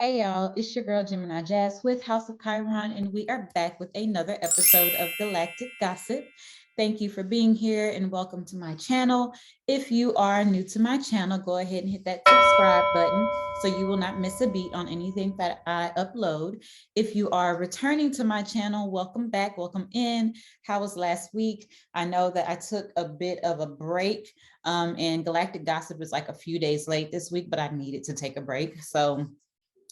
Hey y'all, it's your girl Gemini Jazz with House of Chiron, and we are back with another episode of Galactic Gossip. Thank you for being here and welcome to my channel. If you are new to my channel, go ahead and hit that subscribe button so you will not miss a beat on anything that I upload. If you are returning to my channel, welcome back, welcome in. How was last week? I know that I took a bit of a break, and Galactic Gossip is like a few days late this week, but I needed to take a break. So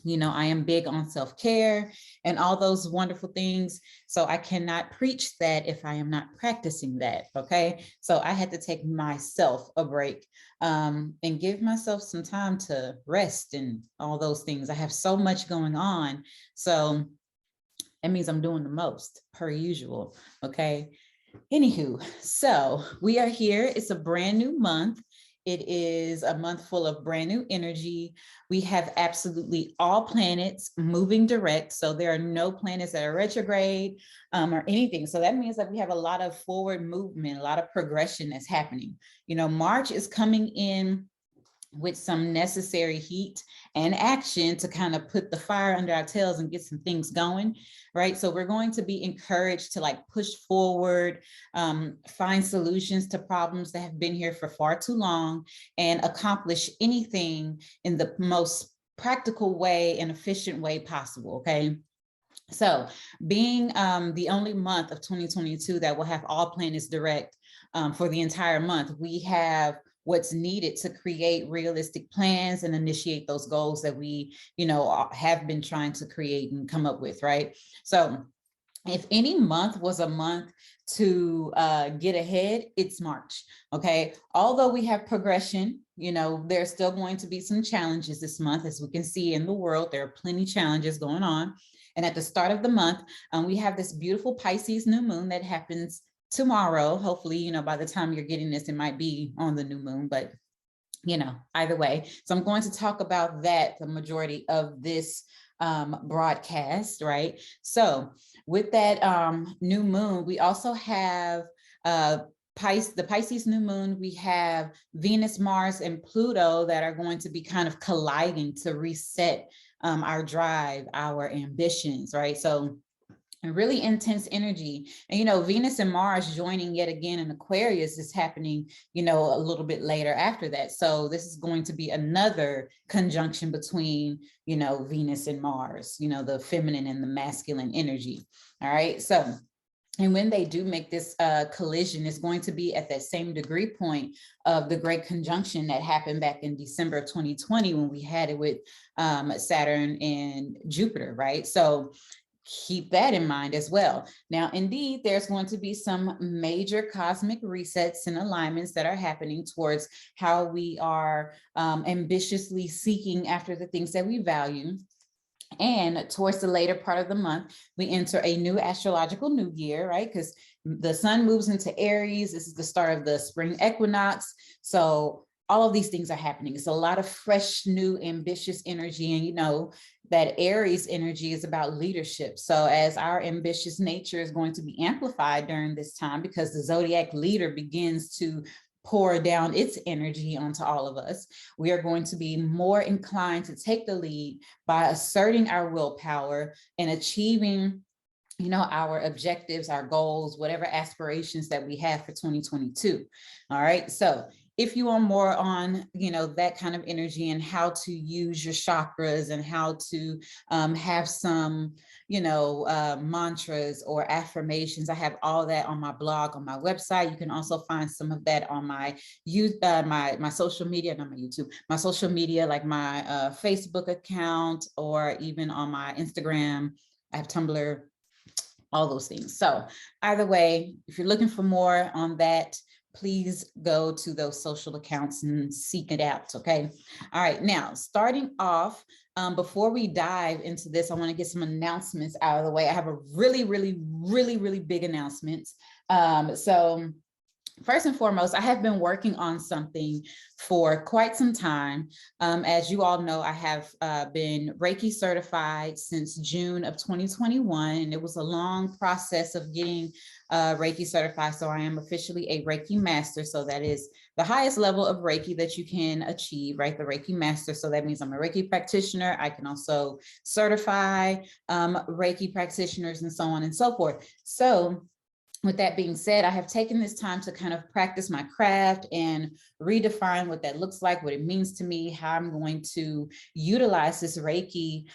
I am big on self-care and all those wonderful things. So I cannot preach that if I am not practicing that. Okay. So I had to take myself a break and give myself some time to rest and all those things. I have so much going on. So that means I'm doing the most per usual. Okay. Anywho, so we are here. It's a brand new month. It is a month full of brand new energy. We have absolutely all planets moving direct. So there are no planets that are retrograde or anything. So that means that we have a lot of forward movement, a lot of progression that's happening. March is coming in with some necessary heat and action to kind of put the fire under our tails and get some things going, right? So we're going to be encouraged to like push forward, find solutions to problems that have been here for far too long, and accomplish anything in the most practical way and efficient way possible, okay? So being the only month of 2022 that will have all planets direct for the entire month, we have what's needed to create realistic plans and initiate those goals that we, have been trying to create and come up with, right? So if any month was a month to get ahead, it's March, okay? Although we have progression, there's still going to be some challenges this month. As we can see in the world, there are plenty of challenges going on. And at the start of the month, we have this beautiful Pisces new moon that happens tomorrow. Hopefully, by the time you're getting this, it might be on the new moon, but either way. So I'm going to talk about that the majority of this broadcast, right? So with that new moon, we also have the Pisces new moon. We have Venus, Mars, and Pluto that are going to be kind of colliding to reset our drive, our ambitions, right? So a really intense energy. And, Venus and Mars joining yet again in Aquarius is happening, a little bit later after that. So this is going to be another conjunction between, Venus and Mars, the feminine and the masculine energy. All right. So and when they do make this collision, it's going to be at that same degree point of the great conjunction that happened back in December of 2020 when we had it with Saturn and Jupiter, right? So keep that in mind as well. Now, indeed, there's going to be some major cosmic resets and alignments that are happening towards how we are ambitiously seeking after the things that we value. And towards the later part of the month, we enter a new astrological new year, right? Because the sun moves into Aries. This is the start of the spring equinox. So all of these things are happening. It's a lot of fresh, new, ambitious energy. And that Aries energy is about leadership. So as our ambitious nature is going to be amplified during this time, because the zodiac leader begins to pour down its energy onto all of us, we are going to be more inclined to take the lead by asserting our willpower and achieving our objectives, our goals, whatever aspirations that we have for 2022. All right. So if you want more on, that kind of energy and how to use your chakras and how to have some, mantras or affirmations, I have all that on my blog, on my website. You can also find some of that on my my social media, not my YouTube, my social media, like my Facebook account, or even on my Instagram. I have Tumblr, all those things. So either way, if you're looking for more on that, please go to those social accounts and seek it out, okay? All right, now starting off, before we dive into this, I wanna get some announcements out of the way. I have a really, really, really, really big announcement. So first and foremost, I have been working on something for quite some time. As you all know, I have been Reiki certified since June of 2021, and it was a long process of getting Reiki certified. So I am officially a Reiki master. So that is the highest level of Reiki that you can achieve, right? The Reiki master. So that means I'm a Reiki practitioner. I can also certify Reiki practitioners and so on and so forth. So with that being said, I have taken this time to kind of practice my craft and redefine what that looks like, what it means to me, how I'm going to utilize this Reiki,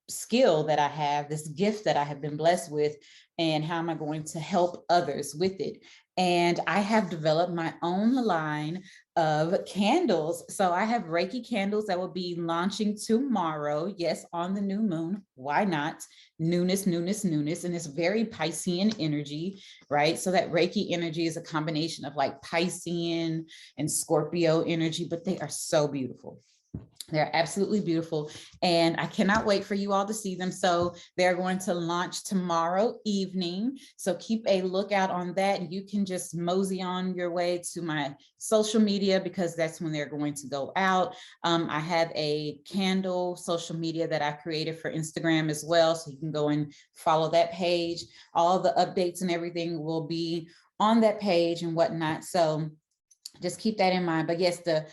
skill that I have, this gift that I have been blessed with, and how am I going to help others with it. And I have developed my own line of candles. So I have Reiki candles that will be launching tomorrow. Yes, on the new moon. Why not? Newness. And it's very Piscean energy, right? So that Reiki energy is a combination of like Piscean and Scorpio energy, but they are so beautiful. They're absolutely beautiful, and I cannot wait for you all to see them. So they're going to launch tomorrow evening. So keep a lookout on that. And you can just mosey on your way to my social media because that's when they're going to go out. I have a candle social media that I created for Instagram as well. So you can go and follow that page. All the updates and everything will be on that page and whatnot. So just keep that in mind. But yes, the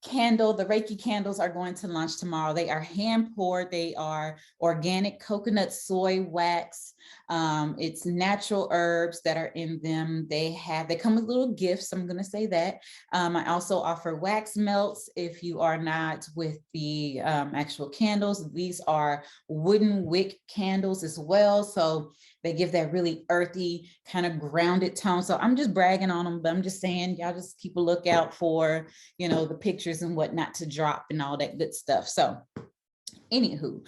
Reiki candles are going to launch tomorrow. They are hand poured. They are organic coconut soy wax. It's natural herbs that are in them. They come with little gifts. I'm going to say that. I also offer wax melts if you are not with the actual candles. These are wooden wick candles as well. So they give that really earthy, kind of grounded tone. So I'm just bragging on them, but I'm just saying, y'all just keep a lookout for, the pictures and whatnot to drop and all that good stuff. So anywho,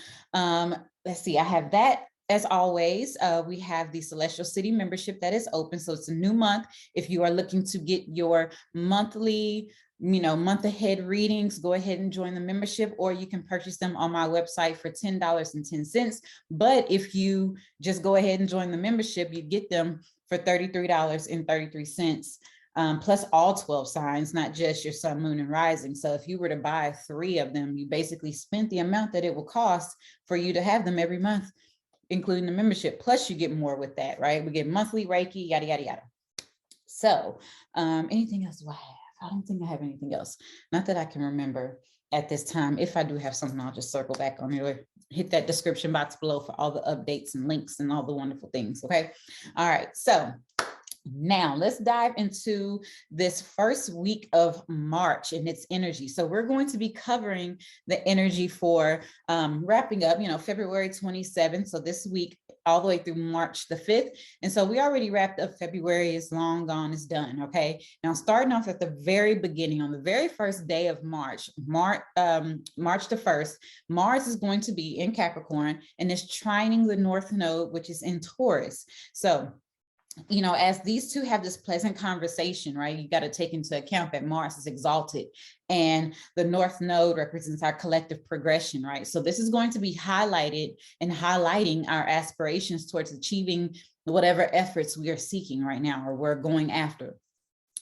let's see, I have that. As always, we have the Celestial City membership that is open. So it's a new month. If you are looking to get your monthly month ahead readings, go ahead and join the membership, or you can purchase them on my website for $10.10. But if you just go ahead and join the membership, you get them for $33.33. Plus all 12 signs, not just your sun, moon, and rising. So if you were to buy 3 of them, you basically spent the amount that it will cost for you to have them every month, including the membership. Plus you get more with that, right? We get monthly Reiki, yada, yada, yada. So anything else do I have? I don't think I have anything else. Not that I can remember at this time. If I do have something, I'll just circle back on it or hit that description box below for all the updates and links and all the wonderful things. Okay. All right. So now let's dive into this first week of March and its energy. So we're going to be covering the energy for wrapping up, February 27th. So this week all the way through March the 5th. And so we already wrapped up February. Is long gone, is done. Okay. Now starting off at the very beginning, on the very first day of March the 1st, Mars is going to be in Capricorn and is trining the North Node, which is in Taurus. So as these two have this pleasant conversation, right, you got to take into account that Mars is exalted and the North Node represents our collective progression, right? So this is going to be highlighted and highlighting our aspirations towards achieving whatever efforts we are seeking right now or we're going after.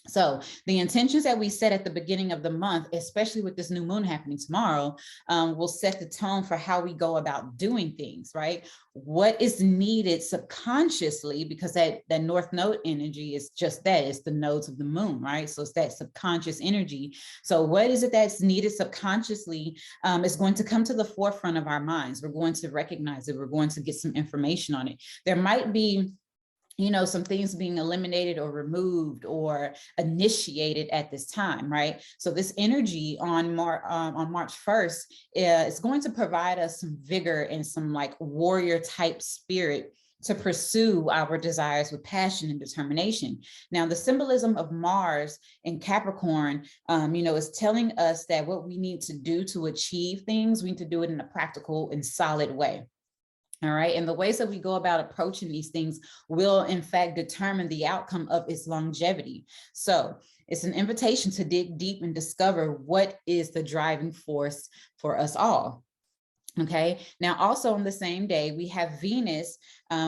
So the intentions that we set at the beginning of the month, especially with this new moon happening tomorrow, will set the tone for how we go about doing things, right? What is needed subconsciously, because that North Node energy is just that, it's the nodes of the moon, right? So it's that subconscious energy. So what is it that's needed subconsciously is going to come to the forefront of our minds. We're going to recognize it. We're going to get some information on it. There might be some things being eliminated or removed or initiated at this time, right? So this energy on March 1st is going to provide us some vigor and some like warrior type spirit to pursue our desires with passion and determination. Now, the symbolism of Mars in Capricorn, is telling us that what we need to do to achieve things, we need to do it in a practical and solid way. All right. And the ways that we go about approaching these things will, in fact, determine the outcome of its longevity. So it's an invitation to dig deep and discover what is the driving force for us all. Okay, now also on the same day, we have Venus,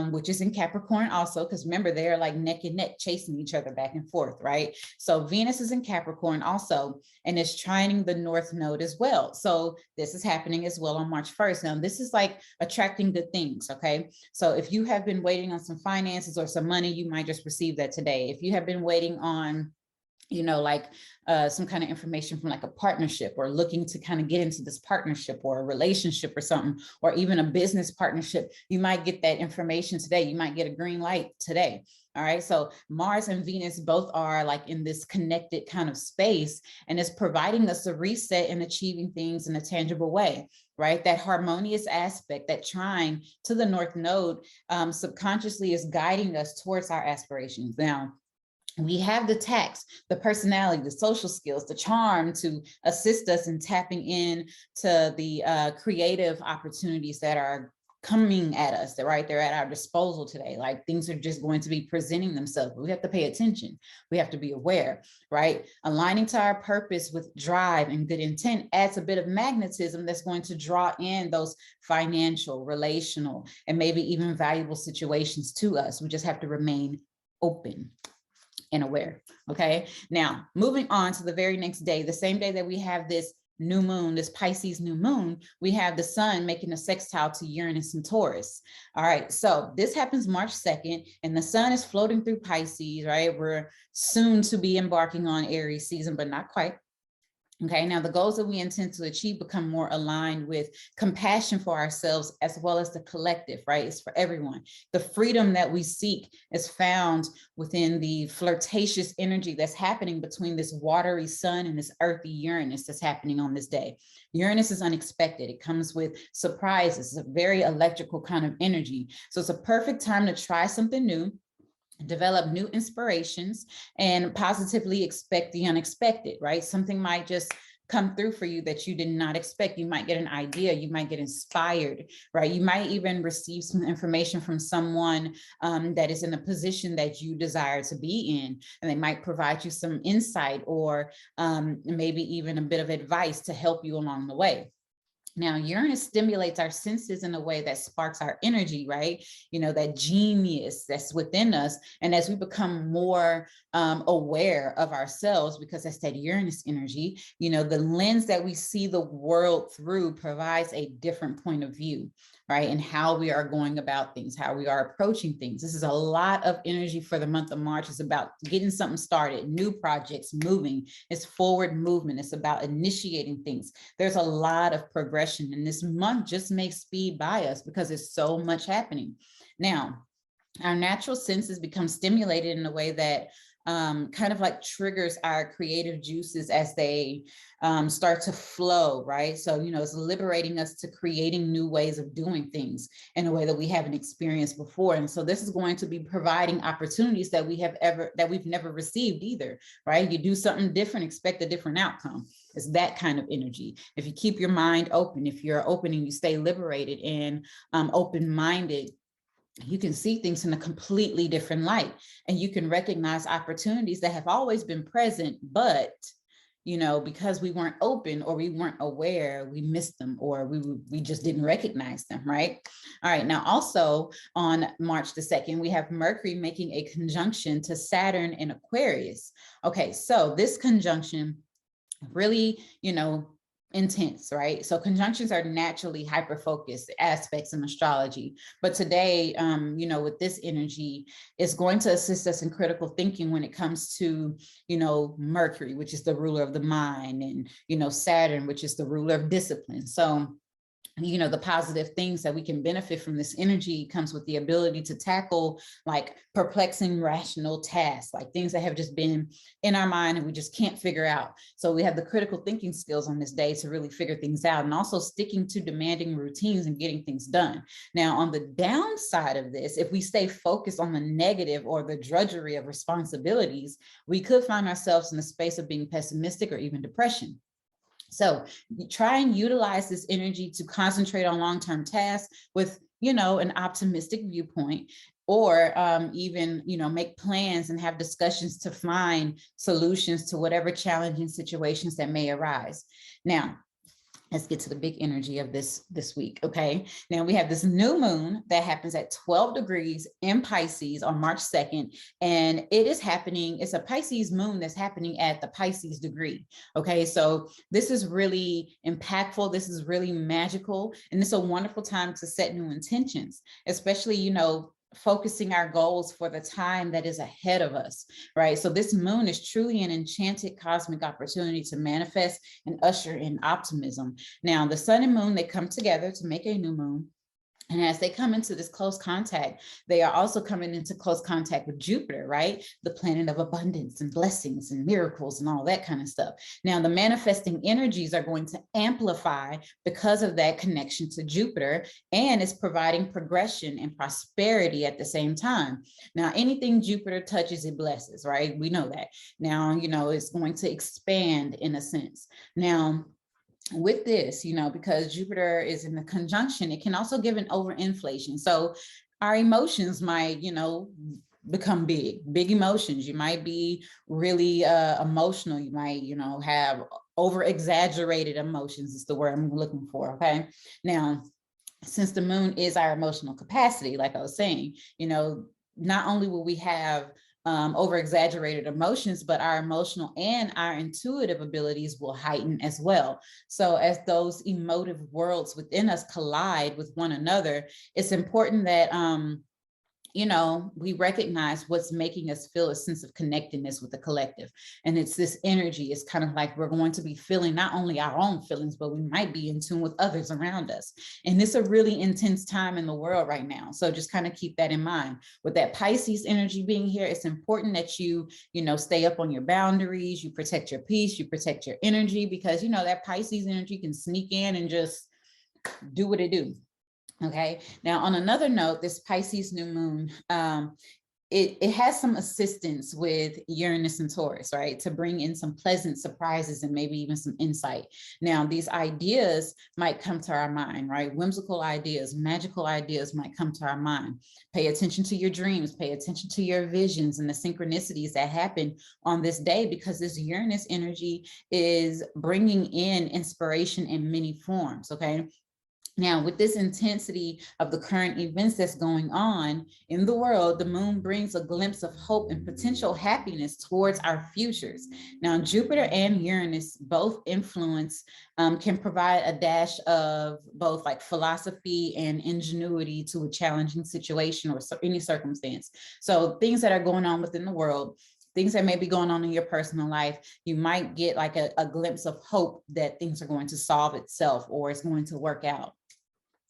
which is in Capricorn also, because remember, they're like neck and neck chasing each other back and forth, right? So Venus is in Capricorn also, and it's trining the North Node as well. So this is happening as well on March 1st. Now, this is like attracting good things, okay? So if you have been waiting on some finances or some money, you might just receive that today. If you have been waiting on like some kind of information from like a partnership, or looking to kind of get into this partnership or a relationship or something, or even a business partnership, you might get that information today. You might get a green light today. All right. So Mars and Venus both are like in this connected kind of space, and it's providing us a reset and achieving things in a tangible way, right? That harmonious aspect, that trine to the North Node, subconsciously is guiding us towards our aspirations. Now, we have the tact, the personality, the social skills, the charm to assist us in tapping in to the creative opportunities that are coming at us, right? They're at our disposal today. Like, things are just going to be presenting themselves. We have to pay attention. We have to be aware, right? Aligning to our purpose with drive and good intent adds a bit of magnetism that's going to draw in those financial, relational, and maybe even valuable situations to us. We just have to remain open and aware. Okay. Now, moving on to the very next day, the same day that we have this new moon, this Pisces new moon, we have the sun making a sextile to Uranus and Taurus. All right. So this happens March 2nd, and the sun is floating through Pisces, right? We're soon to be embarking on Aries season, but not quite. Okay, now the goals that we intend to achieve become more aligned with compassion for ourselves as well as the collective, right? It's for everyone. The freedom that we seek is found within the flirtatious energy that's happening between this watery sun and this earthy Uranus that's happening on this day. Uranus is unexpected. It comes with surprises. It's a very electrical kind of energy. So it's a perfect time to try something new, develop new inspirations, and positively expect the unexpected, right? Something might just come through for you that you did not expect. You might get an idea, you might get inspired, right? You might even receive some information from someone that is in a position that you desire to be in, and they might provide you some insight, or maybe even a bit of advice to help you along the way. Now, Uranus stimulates our senses in a way that sparks our energy, right? That genius that's within us. And as we become more aware of ourselves, because that's that Uranus energy, the lens that we see the world through provides a different point of view, right? And how we are going about things, how we are approaching things. This is a lot of energy for the month of March. It's about getting something started, new projects, moving. It's forward movement. It's about initiating things. There's a lot of progression, and this month just may speed by us because there's so much happening. Now, our natural senses become stimulated in a way that kind of like triggers our creative juices as they start to flow, right? So, it's liberating us to creating new ways of doing things in a way that we haven't experienced before. And so this is going to be providing opportunities that we've never received either, right? You do something different, expect a different outcome. It's that kind of energy. If you keep your mind open, if you're open and you stay liberated and open-minded, you can see things in a completely different light, and you can recognize opportunities that have always been present, but because we weren't open or we weren't aware, we missed them, or we just didn't recognize them, right? All right. Now, also on March the 2nd, we have Mercury making a conjunction to Saturn in Aquarius. Okay, so this conjunction really, intense, right? So conjunctions are naturally hyper-focused aspects in astrology, but today, with this energy, it's going to assist us in critical thinking when it comes to, Mercury, which is the ruler of the mind, and, Saturn, which is the ruler of discipline. So the positive things that we can benefit from this energy comes with the ability to tackle like perplexing rational tasks, like things that have just been in our mind and we just can't figure out. So we have the critical thinking skills on this day to really figure things out, and also sticking to demanding routines and getting things done. Now, on the downside of this, if we stay focused on the negative or the drudgery of responsibilities, we could find ourselves in a space of being pessimistic or even depression. So try and utilize this energy to concentrate on long-term tasks with, an optimistic viewpoint, or even, make plans and have discussions to find solutions to whatever challenging situations that may arise. Now, Let's get to the big energy of this week. Okay. Now we have this new moon that happens at 12 degrees in Pisces on March 2nd. And it is happening. It's a Pisces moon that's happening at the Pisces degree. Okay. So this is really impactful. This is really magical. And it's a wonderful time to set new intentions, especially, focusing our goals for the time that is ahead of us, right? So this moon is truly an enchanted cosmic opportunity to manifest and usher in optimism. Now, the sun and moon, they come together to make a new moon. And as they come into this close contact, they are also coming into close contact with Jupiter, right? The planet of abundance and blessings and miracles and all that kind of stuff. Now, the manifesting energies are going to amplify because of that connection to Jupiter, and it's providing progression and prosperity at the same time. Now, anything Jupiter touches, it blesses, right? We know that. Now, it's going to expand in a sense. Now, with this, because Jupiter is in the conjunction, it can also give an overinflation. So our emotions might, become big emotions. You might be really emotional. You might, have over exaggerated emotions is the word I'm looking for. Okay. Now, since the moon is our emotional capacity, like I was saying, not only will we have over exaggerated emotions, but our emotional and our intuitive abilities will heighten as well. So as those emotive worlds within us collide with one another, it's important that we recognize what's making us feel a sense of connectedness with the collective. And it's this energy. It's kind of like we're going to be feeling not only our own feelings, but we might be in tune with others around us. And it's a really intense time in the world right now. So just kind of keep that in mind. With that Pisces energy being here, it's important that you stay up on your boundaries, you protect your peace, you protect your energy, because, that Pisces energy can sneak in and just do what it do. Okay. Now, on another note, this Pisces new moon, it has some assistance with Uranus and Taurus, right? To bring in some pleasant surprises and maybe even some insight. Now, these ideas might come to our mind, right? Whimsical ideas, magical ideas might come to our mind. Pay attention to your dreams, pay attention to your visions and the synchronicities that happen on this day, because this Uranus energy is bringing in inspiration in many forms, okay? Now, with this intensity of the current events that's going on in the world, the moon brings a glimpse of hope and potential happiness towards our futures. Now, Jupiter and Uranus both influence can provide a dash of both like philosophy and ingenuity to a challenging situation or any circumstance. So things that are going on within the world, things that may be going on in your personal life, you might get like a glimpse of hope that things are going to solve itself or it's going to work out.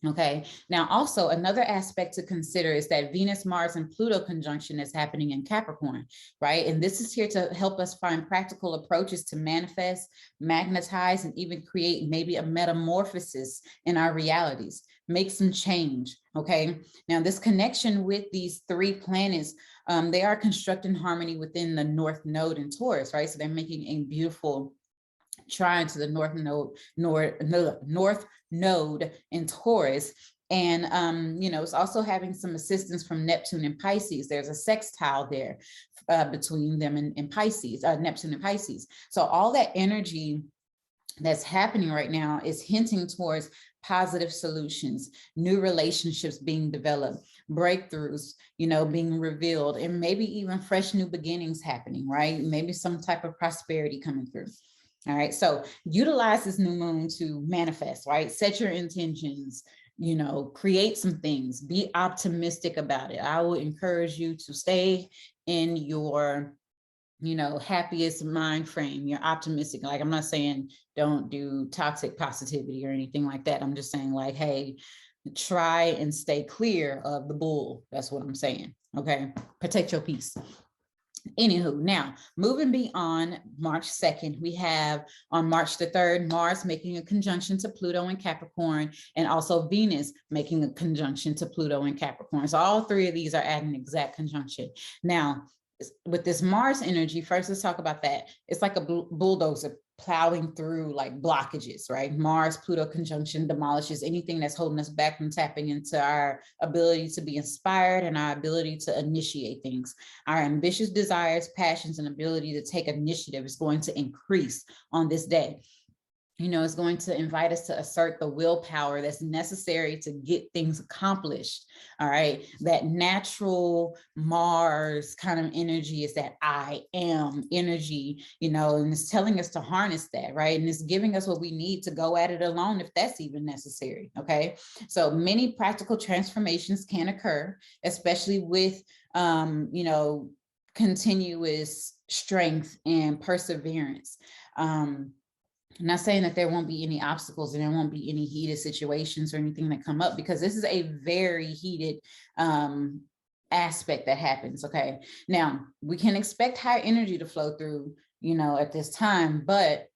Okay. Now, also another aspect to consider is that Venus, Mars, and Pluto conjunction is happening in Capricorn, right? And this is here to help us find practical approaches to manifest, magnetize, and even create maybe a metamorphosis in our realities, make some change. Okay. Now, this connection with these three planets, they are constructing harmony within the North Node in Taurus, right? So they're making a beautiful trine to the North Node in Taurus. And, it's also having some assistance from Neptune and Pisces. There's a sextile there between them and Pisces, Neptune and Pisces. So all that energy that's happening right now is hinting towards positive solutions, new relationships being developed, breakthroughs, being revealed, and maybe even fresh new beginnings happening, right? Maybe some type of prosperity coming through. All right. So utilize this new moon to manifest, right? Set your intentions, create some things, be optimistic about it. I will encourage you to stay in your, happiest mind frame. You're optimistic. Like, I'm not saying don't do toxic positivity or anything like that. I'm just saying like, hey, try and stay clear of the bull. That's what I'm saying. Okay. Protect your peace. Anywho, now moving beyond March 2nd, we have on March the 3rd, Mars making a conjunction to Pluto and Capricorn, and also Venus making a conjunction to Pluto and Capricorn. So all three of these are at an exact conjunction. Now, with this Mars energy, first let's talk about that. It's like a bulldozer plowing through like blockages, right? Mars Pluto conjunction demolishes anything that's holding us back from tapping into our ability to be inspired and our ability to initiate things. Our ambitious desires, passions, and ability to take initiative is going to increase on this day. It's going to invite us to assert the willpower that's necessary to get things accomplished. All right. That natural Mars kind of energy is that I am energy, and it's telling us to harness that, right? And it's giving us what we need to go at it alone, if that's even necessary. Okay. So many practical transformations can occur, especially with, continuous strength and perseverance. I'm not saying that there won't be any obstacles and there won't be any heated situations or anything that come up, because this is a very heated aspect that happens. Okay. Now we can expect high energy to flow through, at this time, but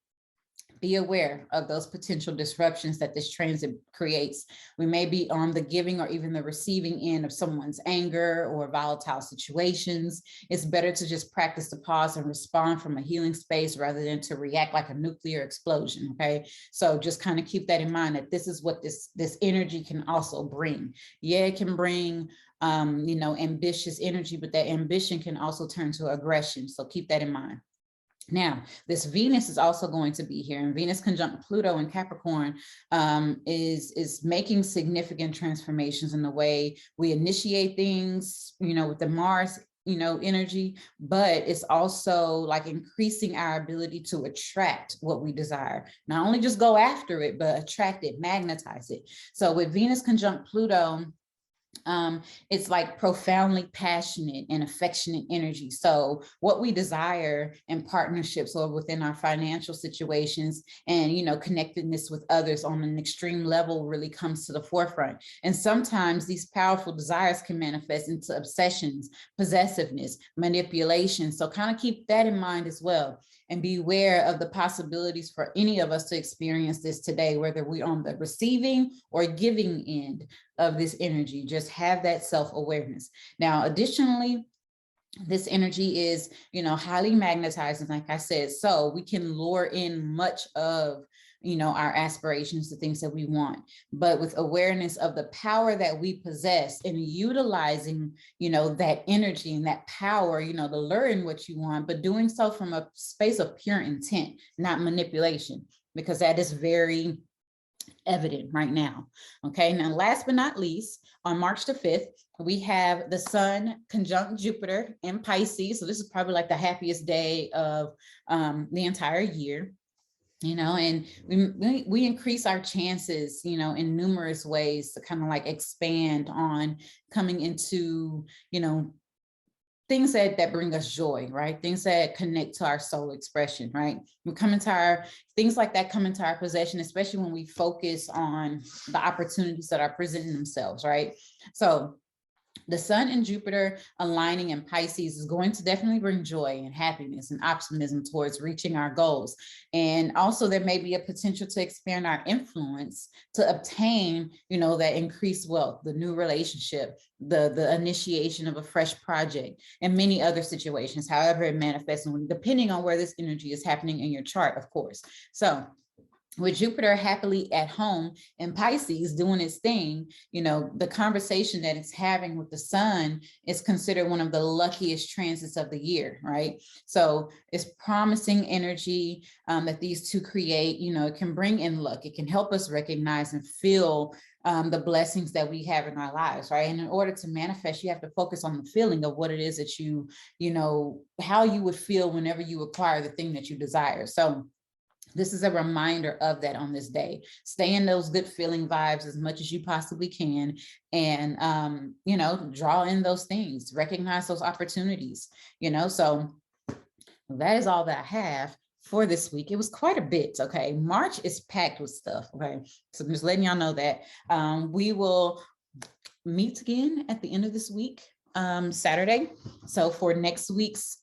be aware of those potential disruptions that this transit creates. We may be on the giving or even the receiving end of someone's anger or volatile situations. It's better to just practice to pause and respond from a healing space rather than to react like a nuclear explosion. Okay. So just kind of keep that in mind, that this is what this energy can also bring. Yeah, it can bring ambitious energy, but that ambition can also turn to aggression. So keep that in mind. Now, this Venus is also going to be here, and Venus conjunct Pluto in Capricorn is making significant transformations in the way we initiate things, with the Mars, energy, but it's also like increasing our ability to attract what we desire. Not only just go after it, but attract it, magnetize it. So with Venus conjunct Pluto, it's like profoundly passionate and affectionate energy. So what we desire in partnerships or within our financial situations and, connectedness with others on an extreme level really comes to the forefront. And sometimes these powerful desires can manifest into obsessions, possessiveness, manipulation. So kind of keep that in mind as well. And be aware of the possibilities for any of us to experience this today, whether we're on the receiving or giving end of this energy. Just have that self-awareness. Now, additionally, this energy is, highly magnetizing, like I said, so we can lure in much of, our aspirations, the things that we want, but with awareness of the power that we possess and utilizing, that energy and that power, to lure in what you want, but doing so from a space of pure intent, not manipulation, because that is very evident right now. Okay. Now, last but not least, on March the 5th, we have the sun conjunct Jupiter in Pisces. So this is probably like the happiest day of the entire year. And we increase our chances, in numerous ways to kind of like expand on coming into, things that bring us joy, right? Things that connect to our soul expression, right? We come into things like that come into our possession, especially when we focus on the opportunities that are presenting themselves, right? So the sun and Jupiter aligning in Pisces is going to definitely bring joy and happiness and optimism towards reaching our goals. And also there may be a potential to expand our influence to obtain, that increased wealth, the new relationship, the initiation of a fresh project, and many other situations, however it manifests, depending on where this energy is happening in your chart, of course. So with Jupiter happily at home in Pisces doing its thing, the conversation that it's having with the sun is considered one of the luckiest transits of the year, right? So it's promising energy that these two create. It can bring in luck. It can help us recognize and feel the blessings that we have in our lives, right? And in order to manifest, you have to focus on the feeling of what it is that how you would feel whenever you acquire the thing that you desire. So this is a reminder of that on this day. Stay in those good feeling vibes as much as you possibly can. And, draw in those things, recognize those opportunities, so that is all that I have for this week. It was quite a bit. Okay. March is packed with stuff. Okay. So I'm just letting y'all know that we will meet again at the end of this week, Saturday. So for next week's,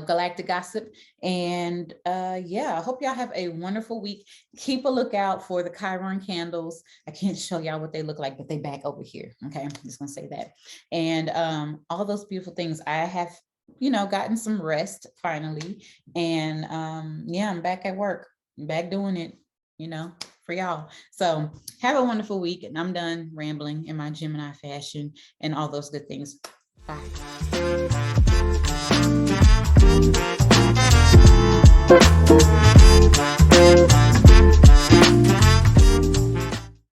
galactic gossip. And I hope y'all have a wonderful week. Keep a lookout for the Chiron candles. I can't show y'all what they look like, but they back over here. Okay, I'm just gonna say that. And all those beautiful things. I have gotten some rest finally. And I'm back at work, back doing it, for y'all. So have a wonderful week. And I'm done rambling in my Gemini fashion and all those good things. Bye.